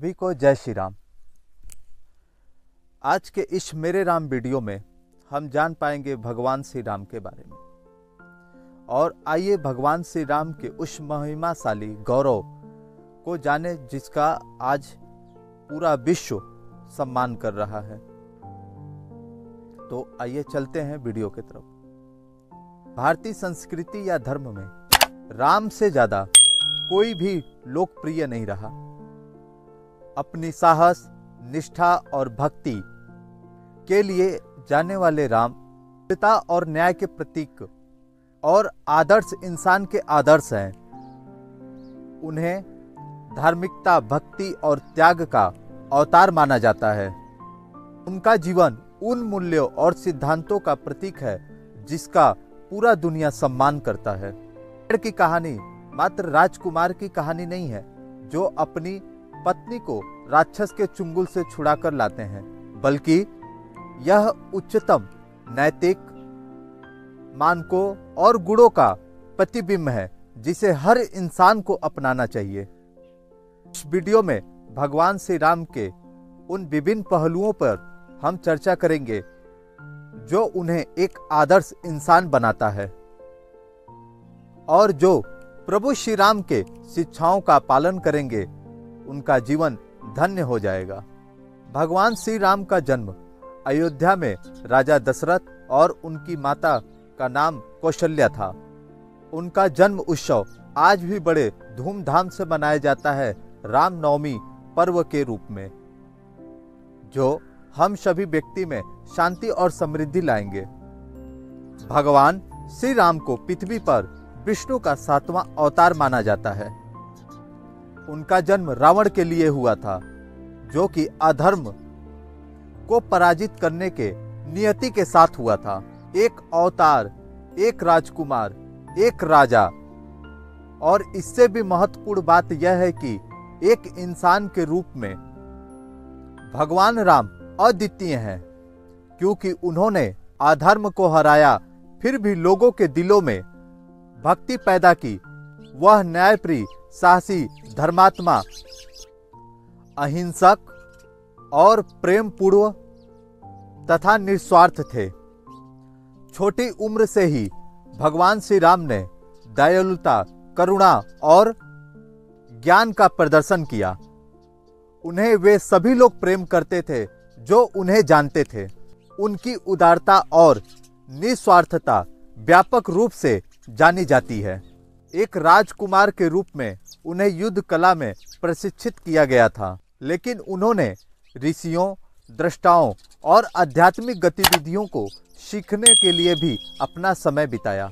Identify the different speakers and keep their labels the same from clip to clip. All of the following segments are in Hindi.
Speaker 1: सभी को जय श्री राम। आज के इस मेरे राम वीडियो में हम जान पाएंगे भगवान श्री राम के बारे में। और आइए भगवान श्री राम के उस महिमाशाली गौरव को जाने जिसका आज पूरा विश्व सम्मान कर रहा है। तो आइए चलते हैं वीडियो की तरफ। भारतीय संस्कृति या धर्म में राम से ज्यादा कोई भी लोकप्रिय नहीं रहा। अपनी साहस, निष्ठा और भक्ति के लिए जाने वाले राम पिता और न्याय के प्रतीक और आदर्श इंसान के आदर्श हैं। उन्हें धार्मिकता, भक्ति और त्याग का अवतार माना जाता है। उनका जीवन उन मूल्यों और सिद्धांतों का प्रतीक है जिसका पूरा दुनिया सम्मान करता है। की कहानी मात्र राजकुमार की कहानी नहीं है जो अपनी पत्नी को राक्षस के चुंगल से छुड़ाकर लाते हैं, बल्कि यह उच्चतम नैतिक मानकों और गुणों का प्रतिबिंब है जिसे हर इंसान को अपनाना चाहिए। इस वीडियो में भगवान श्री राम के उन विभिन्न पहलुओं पर हम चर्चा करेंगे जो उन्हें एक आदर्श इंसान बनाता है और जो प्रभु श्री राम के शिक्षाओं का पालन करेंगे उनका जीवन धन्य हो जाएगा। भगवान श्री राम का जन्म अयोध्या में राजा दशरथ और उनकी माता का नाम कौशल्या था। उनका जन्म उत्सव आज भी बड़े धूमधाम से मनाया जाता है रामनवमी पर्व के रूप में, जो हम सभी व्यक्ति में शांति और समृद्धि लाएंगे। भगवान श्री राम को पृथ्वी पर विष्णु का 7वां अवतार माना जाता है। उनका जन्म रावण के लिए हुआ था, जो कि अधर्म को पराजित करने के नियति के साथ हुआ था। एक अवतार, एक राजकुमार, एक राजा, और इससे भी महत्वपूर्ण बात यह है कि एक इंसान के रूप में भगवान राम अद्वितीय हैं, क्योंकि उन्होंने अधर्म को हराया फिर भी लोगों के दिलों में भक्ति पैदा की। वह न्यायप्रिय, साहसी, धर्मात्मा, अहिंसक और प्रेम पूर्ण तथा निस्वार्थ थे। छोटी उम्र से ही भगवान श्री राम ने दयालुता, करुणा और ज्ञान का प्रदर्शन किया। उन्हें वे सभी लोग प्रेम करते थे जो उन्हें जानते थे। उनकी उदारता और निस्वार्थता व्यापक रूप से जानी जाती है। एक राजकुमार के रूप में उन्हें युद्ध कला में प्रशिक्षित किया गया था, लेकिन उन्होंने ऋषियों, दृष्टाओं और आध्यात्मिक गतिविधियों को सीखने के लिए भी अपना समय बिताया।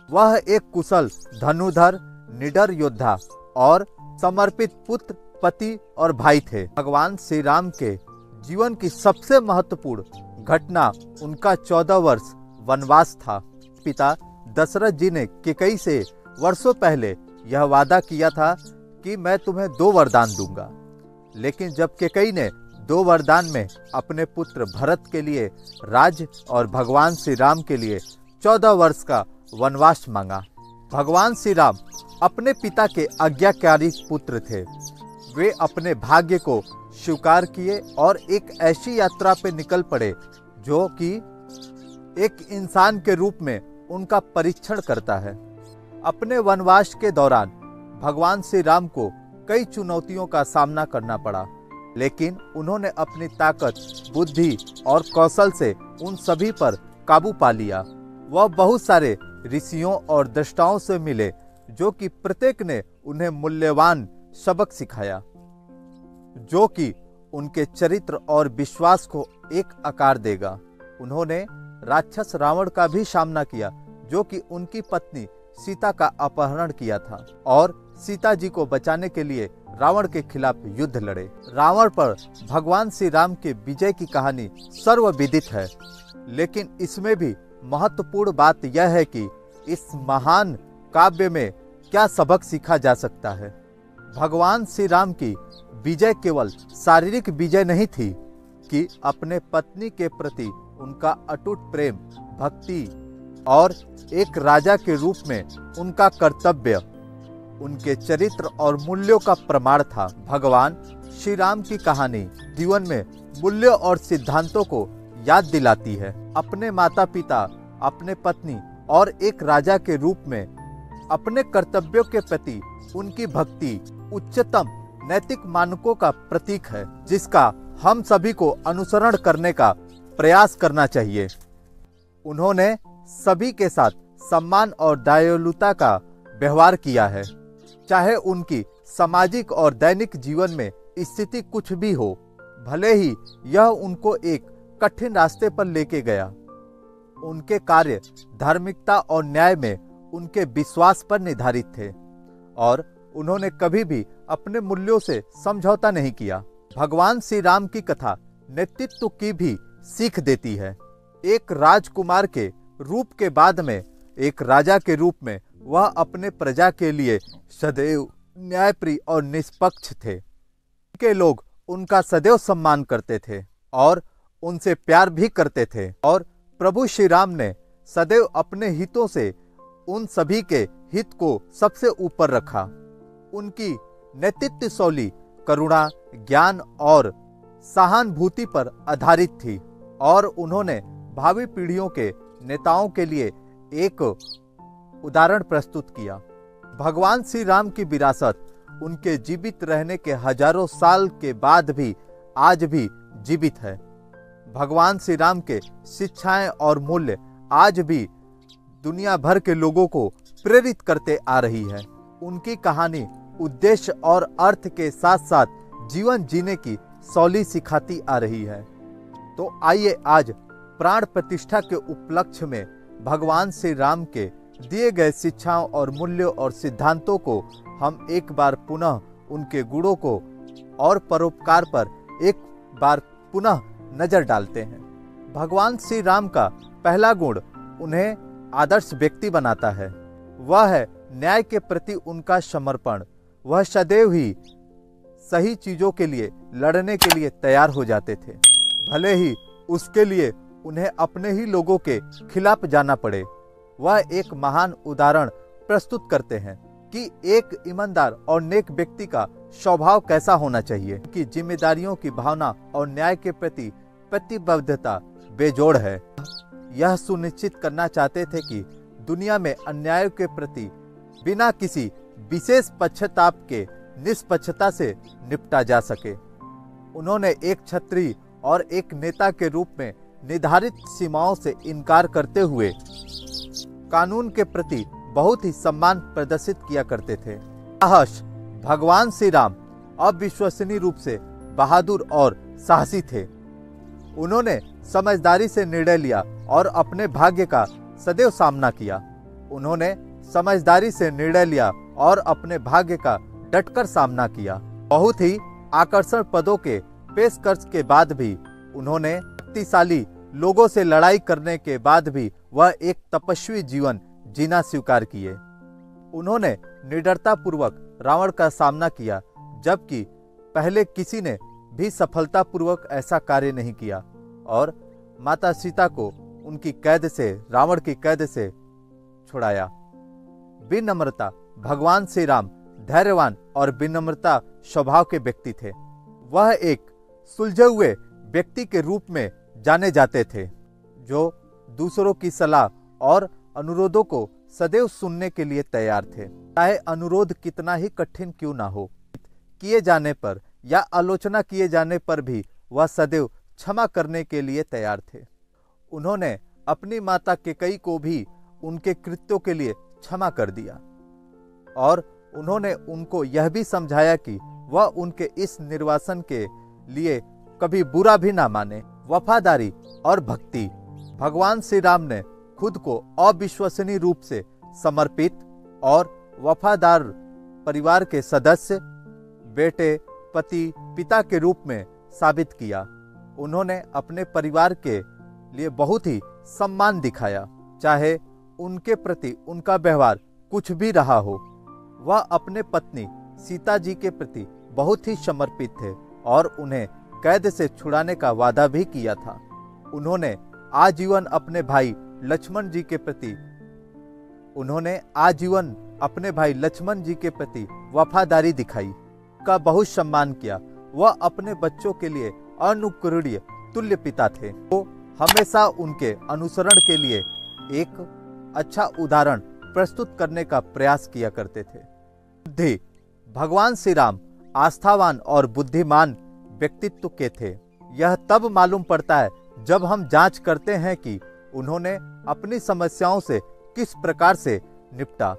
Speaker 1: वह एक कुशल धनुर्धर, निडर योद्धा और समर्पित पुत्र, पति और भाई थे। भगवान श्री राम के जीवन की सबसे महत्वपूर्ण घटना उनका 14 वर्ष वनवास था। पिता दशरथ जी ने कैकेयी से वर्षों पहले यह वादा किया था कि मैं तुम्हें 2 वरदान दूंगा, लेकिन जब कैकेयी ने 2 वरदान में अपने पुत्र भरत के लिए राज्य और भगवान श्री राम के लिए 14 वर्ष का वनवास मांगा। भगवान श्री राम अपने पिता के आज्ञाकारी पुत्र थे। वे अपने भाग्य को स्वीकार किए और एक ऐसी यात्रा पर निकल पड़े जो कि एक इंसान के रूप में उनका परीक्षण करता है। अपने वनवास के दौरान भगवान श्री राम को कई चुनौतियों का सामना करना पड़ा, लेकिन उन्होंने अपनी ताकत, बुद्धि और कौशल से उन सभी पर काबू पा लिया। वह बहुत सारे ऋषियों और दृष्टाओं से मिले, जो कि प्रत्येक ने उन्हें मूल्यवान सबक सिखाया, जो कि उनके चरित्र और विश्वास को एक आकार देगा। उन्होंने राक्षस रावण का भी सामना किया, जो कि उनकी पत्नी सीता का अपहरण किया था और सीता जी को बचाने के लिए रावण के खिलाफ युद्ध लड़े। रावण पर भगवान श्री राम के विजय की कहानी सर्वविदित है, लेकिन इसमें भी महत्वपूर्ण बात यह है कि इस महान काव्य में क्या सबक सीखा जा सकता है। भगवान श्री राम की विजय केवल शारीरिक विजय नहीं थी कि अपने पत्नी के प्रति उनका अटूट प्रेम, भक्ति और एक राजा के रूप में उनका कर्तव्य उनके चरित्र और मूल्यों का प्रमाण था। भगवान श्री राम की कहानी जीवन में मूल्यों और सिद्धांतों को याद दिलाती है। अपने माता पिता, अपने पत्नी और एक राजा के रूप में अपने कर्तव्यों के प्रति उनकी भक्ति उच्चतम नैतिक मानकों का प्रतीक है, जिसका हम सभी को अनुसरण करने का प्रयास करना चाहिए। उन्होंने सभी के साथ सम्मान और दयालुता का व्यवहार किया है, चाहे उनकी सामाजिक और दैनिक जीवन में स्थिति कुछ भी हो, भले ही यह उनको एक कठिन रास्ते पर लेके गया। उनके कार्य धार्मिकता और न्याय में उनके विश्वास पर निर्धारित थे और उन्होंने कभी भी अपने मूल्यों से समझौता नहीं किया। भगवान श्री राम की कथा नेतृत्व की भी सीख देती है। एक राजकुमार के रूप के बाद में एक राजा के रूप में वह अपने प्रजा के लिए सदैव न्यायप्रिय और निष्पक्ष थे। उनके लोग उनका सदैव सम्मान करते थे और उनसे प्यार भी करते थे और प्रभु श्री राम ने सदैव अपने हितों से उन सभी के हित को सबसे ऊपर रखा। उनकी नेतृत्व शैली करुणा, ज्ञान और सहानुभूति पर आधारित थी और उन्होंने भावी पीढ़ियों के नेताओं के लिए एक उदाहरण प्रस्तुत किया। भगवान श्री राम की विरासत उनके जीवित रहने के हजारों साल के बाद भी आज भी जीवित है। भगवान श्री राम के शिक्षाएं और मूल्य आज भी दुनिया भर के लोगों को प्रेरित करते आ रही है। उनकी कहानी उद्देश्य और अर्थ के साथ साथ जीवन जीने की शैली सिखाती आ रही है। तो आइए आज प्राण प्रतिष्ठा के उपलक्ष्य में भगवान श्री राम के दिए गए शिक्षाओं और मूल्यों और सिद्धांतों को हम एक बार पुनः उनके गुणों को और परोपकार पर एक बार पुनः नजर डालते हैं। भगवान श्री राम का पहला गुण उन्हें आदर्श व्यक्ति बनाता है। वह है न्याय के प्रति उनका समर्पण। वह सदैव ही सही चीजों के लिए लड़ने के लिए तैयार हो जाते थे, भले ही उसके लिए उन्हें अपने ही लोगों के खिलाफ जाना पड़े। वह एक महान उदाहरण प्रस्तुत करते हैं कि एक ईमानदार और नेक व्यक्ति का स्वभाव कैसा होना चाहिए, कि जिम्मेदारियों की भावना और न्याय के प्रति प्रतिबद्धता बेजोड़ है। यह सुनिश्चित करना चाहते थे कि दुनिया में अन्याय के प्रति बिना किसी विशेष पक्षपात के निष्पक्षता से निपटा जा सके। उन्होंने एक क्षत्रिय और एक नेता के रूप में निर्धारित सीमाओं से इनकार करते हुए कानून के प्रति बहुत ही सम्मान प्रदर्शित किया करते थे। साहस भगवान श्री राम अविश्वसनीय रूप से बहादुर और साहसी थे। उन्होंने समझदारी से निर्णय लिया और अपने भाग्य का सदैव सामना किया। उन्होंने समझदारी से निर्णय लिया और अपने भाग्य का डटकर सामना किया। बहुत ही आकर्षण पदों के पेशकश के बाद भी उन्होंने शक्तिशाली लोगों से लड़ाई करने के बाद भी वह एक तपस्वी जीवन जीना स्वीकार किए। उन्होंने निडरता पूर्वक रावण का सामना किया, जबकि पहले किसी ने भी सफलतापूर्वक ऐसा कार्य नहीं किया, और माता सीता को उनकी कैद से, रावण की कैद से छुड़ाया। विनम्रता भगवान श्री राम धैर्यवान और विनम्रता स्वभाव के व्यक्ति थे। वह एक सुलझे हुए व्यक्ति के रूप में जाने जाते थे, जो दूसरों की सलाह और अनुरोधों को सदैव सुनने के लिए तैयार थे, चाहे अनुरोध कितना ही कठिन क्यों ना हो। किए जाने पर या आलोचना किए जाने पर भी वह सदैव क्षमा करने के लिए तैयार थे। उन्होंने अपनी माता कैकेयी को भी उनके कृत्यों के लिए क्षमा कर दिया और उन्होंने उनको यह भी समझाया कि वह उनके इस निर्वासन के लिए कभी बुरा भी ना माने। वफादारी और भक्ति भगवान श्री राम ने खुद को अविश्वसनीय रूप से समर्पित और वफादार परिवार के सदस्य, बेटे, पति, पिता के रूप में साबित किया। उन्होंने अपने परिवार के लिए बहुत ही सम्मान दिखाया, चाहे उनके प्रति उनका व्यवहार कुछ भी रहा हो। वह अपने पत्नी सीता जी के प्रति बहुत ही समर्पित थे और उन्हें कैद से छुड़ाने का वादा भी किया था। उन्होंने आजीवन अपने भाई लक्ष्मण जी के प्रति अपने भाई लक्ष्मण जी के प्रति वफादारी दिखाई, का बहुत सम्मान किया। वह अपने बच्चों के लिए अनुकरणीय तुल्य पिता थे। वो हमेशा उनके अनुसरण के लिए एक अच्छा उदाहरण प्रस्तुत करने का प्रयास किया करते थे। बुद्धि, भगवान श्री राम आस्थावान और बुद्धिमान व्यक्तित्व के थे। यह तब मालूम पड़ता है जब हम जांच करते हैं कि उन्होंने अपनी समस्याओं से किस प्रकार से निपटा।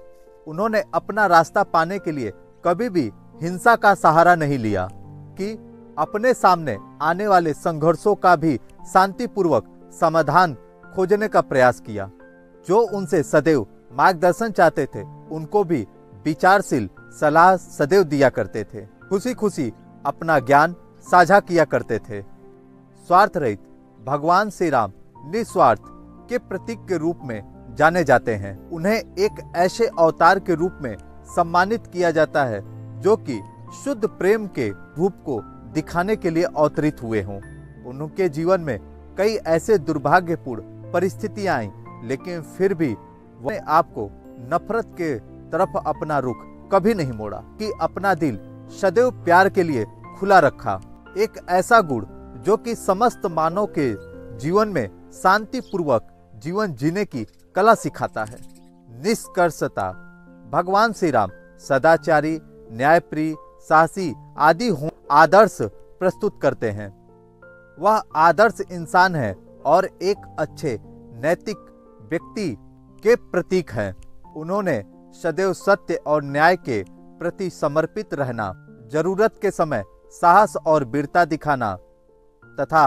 Speaker 1: उन्होंने अपना रास्ता पाने के लिए कभी भी हिंसा का सहारा नहीं लिया कि अपने सामने आने वाले संघर्षों का भी शांतिपूर्वक समाधान खोजने का प्रयास किया। जो उनसे सदैव मार्गदर्शन चाहते थे उनको भी विचारशील सलाह सदैव दिया करते थे। खुशी खुशी अपना ज्ञान साझा किया करते थे। स्वार्थ रहित भगवान श्री राम निस्वार्थ के प्रतीक के रूप में जाने जाते हैं। उन्हें एक ऐसे अवतार के रूप में सम्मानित किया जाता है जो कि शुद्ध प्रेम के रूप को दिखाने के लिए अवतरित हुए हों। उनके जीवन में कई ऐसे दुर्भाग्यपूर्ण परिस्थितियां आई, लेकिन फिर भी वह आपको नफरत के तरफ अपना रुख कभी नहीं मोड़ा कि अपना दिल सदैव प्यार के लिए खुला रखा। एक ऐसा गुण जो कि समस्त मानव के जीवन में शांतिपूर्वक जीवन जीने की कला सिखाता है। निष्कर्षता, भगवान श्री राम सदाचारी, न्यायप्रिय, साहसी आदि आदर्श प्रस्तुत करते हैं। वह आदर्श इंसान है और एक अच्छे नैतिक व्यक्ति के प्रतीक हैं। उन्होंने सदैव सत्य और न्याय के प्रति समर्पित रहना, जरूरत के समय साहस और वीरता दिखाना तथा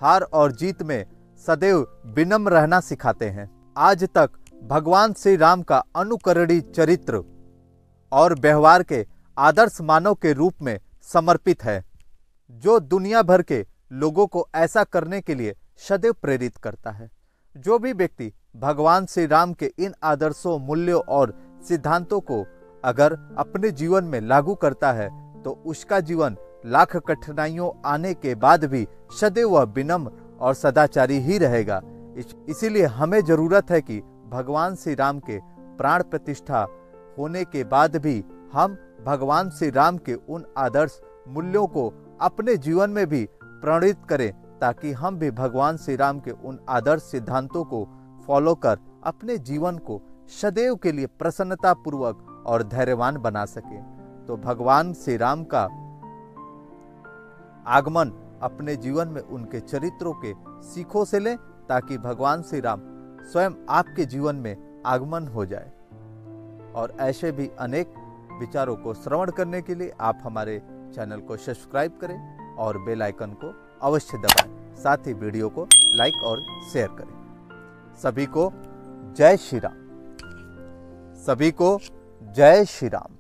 Speaker 1: हार और जीत में सदैव विनम्र रहना सिखाते हैं। आज तक भगवान श्री राम का अनुकरणीय चरित्र और व्यवहार के आदर्श मानव के रूप में समर्पित है, जो दुनिया भर के लोगों को ऐसा करने के लिए सदैव प्रेरित करता है। जो भी व्यक्ति भगवान श्री राम के इन आदर्शों, मूल्यों और सिद्धांतों को अगर अपने जीवन में लागू करता है तो उसका जीवन लाख कठिनाइयों आने के बाद भी सदैव वह विनम्र और सदाचारी ही रहेगा। इसीलिए हमें जरूरत है कि भगवान श्री राम के प्राण प्रतिष्ठा होने के बाद भी हम भगवान श्री राम के उन आदर्श मूल्यों को अपने जीवन में भी प्रणीत करें, ताकि हम भी भगवान श्री राम के उन आदर्श सिद्धांतों को फॉलो कर अपने जीवन को सदैव के लिए प्रसन्नता पूर्वक और धैर्यवान बना सके। तो भगवान श्री राम का आगमन अपने जीवन में उनके चरित्रों के सीखों से लें, ताकि भगवान श्री राम स्वयं आपके जीवन में आगमन हो जाए। और ऐसे भी अनेक विचारों को श्रवण करने के लिए आप हमारे चैनल को सब्सक्राइब करें और बेल आइकन को अवश्य दबाएं। साथ ही वीडियो को लाइक और शेयर करें। सभी को जय श्री राम। सभी को जय श्री राम।